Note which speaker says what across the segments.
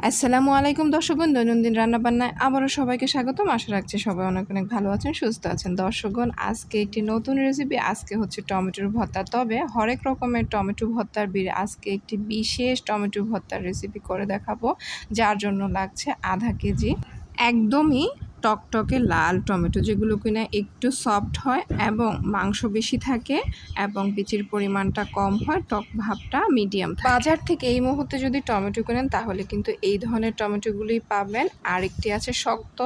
Speaker 1: আসসালামু আলাইকুম দর্শকগণ, দৈনন্দিন রান্নাবান্নায় আবারও সবাইকে স্বাগতম। আশা রাখছি সবাই অনেক অনেক ভালো আছেন, সুস্থ আছেন। দর্শকগণ, আজকে একটি নতুন রেসিপি। আজকে হচ্ছে টমেটোর ভর্তা। তবে হরেক রকমের টমেটো ভর্তার বীরে আজকে একটি বিশেষ টমেটো ভর্তার রেসিপি করে দেখাবো, যার জন্য লাগছে আধা কেজি একদমই টকটকে লাল টমেটো, যেগুলো কিনা একটু সফট হয় এবং মাংস বেশি থাকে এবং বিচির পরিমাণটা কম হয়, টক ভাবটা মিডিয়াম। বাজার থেকে এই মুহূর্তে যদি টমেটো কেনেন তাহলে কিন্তু এই ধরনের টমেটোগুলোই পাবেন। আরেকটি আছে শক্ত,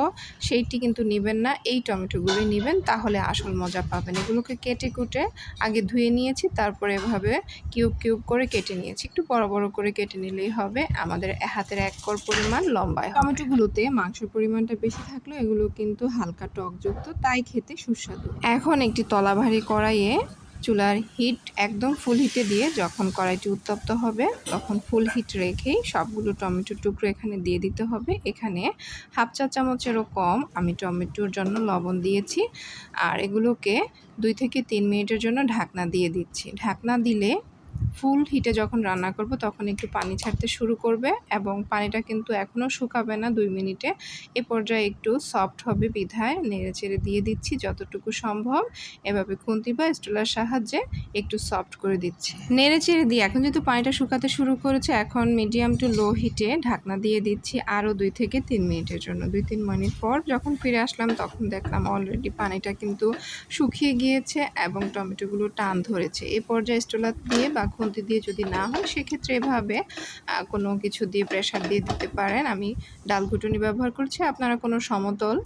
Speaker 1: সেইটি কিন্তু নেবেন না, এই টমেটোগুলোই নেবেন, তাহলে আসল মজা পাবেন। এগুলোকে কেটে কুটে আগে ধুয়ে নিয়েছি, তারপরে এভাবে কিউব কিউব করে কেটে নিয়েছি। একটু বড় বড় করে কেটে নিলেই হবে। আমাদের হাতের 1 কর পরিমাণ লম্বায়। টমেটোগুলোতে মাংসের পরিমাণটা বেশি থাকলেও এগুলো কিন্তু হালকা টকযুক্ত, তাই খেতে সুস্বাদু। এখন একটি তলাভারী কড়াইয়ে চুলার হিট একদম ফুল হিটে দিয়ে যখন কড়াইটি উত্তপ্ত হবে তখন ফুল হিট রেখেই সবগুলো টমেটোর টুকরো এখানে দিয়ে দিতে হবে। এখানে 1/2 চা চামচেরও কম আমি টমেটোর জন্য লবণ দিয়েছি, আর এগুলোকে 2 থেকে 3 মিনিটের জন্য ঢাকনা দিয়ে দিচ্ছি। ঢাকনা দিলে ফুল হিটে যখন রান্না করব তখন একটু পানি ছাড়তে শুরু করবে এবং পানিটা কিন্তু এখনও শুকাবে না 2 মিনিটে। এ পর্যায়ে একটু সফট হবে বিধায় নেড়েচেড়ে দিয়ে দিচ্ছি যতটুকু সম্ভব। এভাবে খুন্তি বা স্টুলার সাহায্যে একটু সফট করে দিচ্ছি। নেড়েচেড়ে দিয়ে এখন যেহেতু পানিটা শুকাতে শুরু করেছে, এখন মিডিয়াম টু লো হিটে ঢাকনা দিয়ে দিচ্ছি আরও 2 থেকে 3 মিনিটের জন্য। 2-3 মিনিট পর যখন ফিরে আসলাম তখন দেখলাম অলরেডি পানিটা কিন্তু শুকিয়ে গিয়েছে এবং টমেটোগুলো টান ধরেছে। এ পর্যায়ে স্টুলার দিয়ে বা খুন্তি দিয়ে যদি না হয় সেক্ষেত্রে এভাবে কোনো কিছু দিয়ে প্রেসার দিয়ে দিতে পারেন। আমি ডাল ঘুটুনি ব্যবহার করছি, আপনারা কোনো সমতল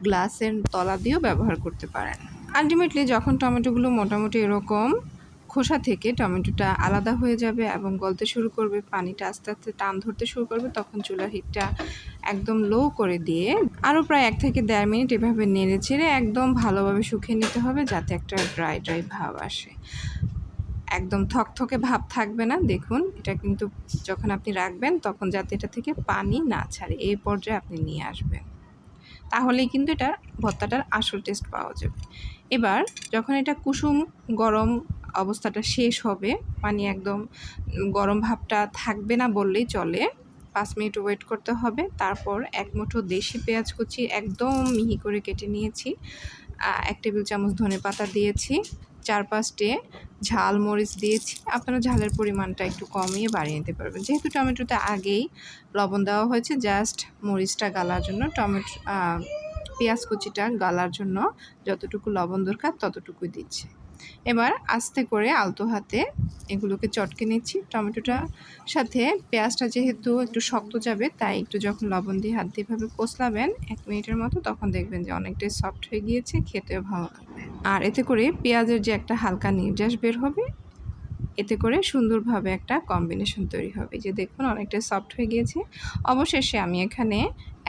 Speaker 1: গ্লাসের তলা দিয়েও ব্যবহার করতে পারেন। আলটিমেটলি যখন টমেটোগুলো মোটামুটি এরকম খোসা থেকে টমেটোটা আলাদা হয়ে যাবে এবং গলতে শুরু করবে, পানিটা আস্তে আস্তে টান ধরতে শুরু করবে, তখন চুলার হিটটা একদম লো করে দিয়ে আরও প্রায় 1 থেকে 1.5 মিনিট এভাবে নেড়ে চেড়ে একদম ভালোভাবে শুকিয়ে নিতে হবে, যাতে একটা ড্রাই ড্রাই ভাব আসে। একদম থকথকে ভাব থাকবে না। দেখুন, এটা কিন্তু যখন আপনি রাখবেন তখন যাতে এটা থেকে পানি না ছাড়ে, এই পর্যায়ে আপনি নিয়ে আসবেন, তাহলেই কিন্তু এটা ভর্তাটার আসল টেস্ট পাওয়া যাবে। এবার যখন এটা কুসুম গরম অবস্থাটা শেষ হবে, পানি একদম গরম ভাবটা থাকবে না বললেই চলে, 5 মিনিট ওয়েট করতে হবে। তারপর 1 মুঠো দেশি পেঁয়াজ কুচি একদম মিহি করে কেটে নিয়েছি, 1 টেবিল চামচ ধনেপাতা দিয়েছি, 4-5টে ঝাল মরিচ দিয়েছি। আপনারা ঝালের পরিমাণটা একটু কমিয়ে বাড়িয়ে নিতে পারবেন, যেহেতু টমেটোতে আগেই লবণ দেওয়া হয়েছে। জাস্ট মরিচটা গালার জন্য, পেঁয়াজ কুচিটা গালার জন্য যতটুকু লবণ দরকার ততটুকুই দিচ্ছি। এবার আস্তে করে আলতো হাতে এগুলোকে চটকে নিচ্ছি। টমেটোটার সাথে পেঁয়াজটা যেহেতু একটু শক্ত যাবে, তাই একটু যখন লবণ দিয়ে হাত দিয়ে এভাবে কষলাবেন 1 মিনিটের মতো, তখন দেখবেন যে অনেকটাই সফট হয়ে গিয়েছে, খেতেও ভালো লাগবে। আর এতে করে পেঁয়াজের যে একটা হালকা নির্যাস বের হবে, এতে করে সুন্দরভাবে একটা কম্বিনেশন তৈরি হবে। যে দেখুন অনেকটা সফট হয়ে গিয়েছে। অবশেষে আমি এখানে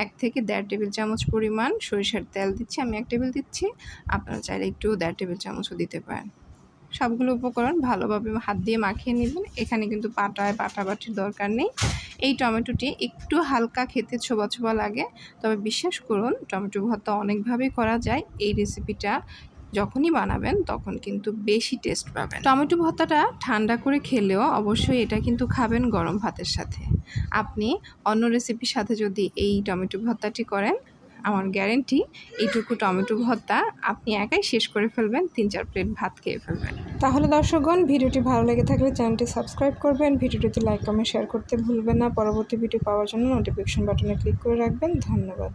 Speaker 1: 1 থেকে 1.5 টেবিল চামচ পরিমাণ সরিষার তেল দিচ্ছি। আমি 1 টেবিল দিচ্ছি, আপনারা চাইলে একটু 1.5 টেবিল চামচও দিতে পারেন। সবগুলো উপকরণ ভালোভাবে হাত দিয়ে মাখিয়ে নেবেন। এখানে কিন্তু বাটাবাটির দরকার নেই। এই টমেটোটি একটু হালকা খেতে ছোবা ছোবা লাগে, তবে বিশ্বাস করুন টমেটো ভর্তা অনেকভাবেই করা যায়। এই রেসিপিটা যখনই বানাবেন তখন কিন্তু বেশি টেস্ট পাবেন। টমেটো ভর্তাটা ঠান্ডা করে খেলেও অবশ্যই এটা কিন্তু খাবেন গরম ভাতের সাথে। আপনি অন্য রেসিপির সাথে যদি এই টমেটো ভর্তাটি করেন, আমার গ্যারেন্টি এইটুকু টমেটো ভর্তা আপনি একাই শেষ করে ফেলবেন, 3-4 প্লেট ভাত খেয়ে ফেলবেন। তাহলে দর্শকগণ, ভিডিওটি ভালো লেগে থাকলে চ্যানেলটি সাবস্ক্রাইব করবেন, ভিডিওটিতে লাইক কমেন্ট শেয়ার করতে ভুলবেন না। পরবর্তী ভিডিও পাওয়ার জন্য নোটিফিকেশন বাটনে ক্লিক করে রাখবেন। ধন্যবাদ।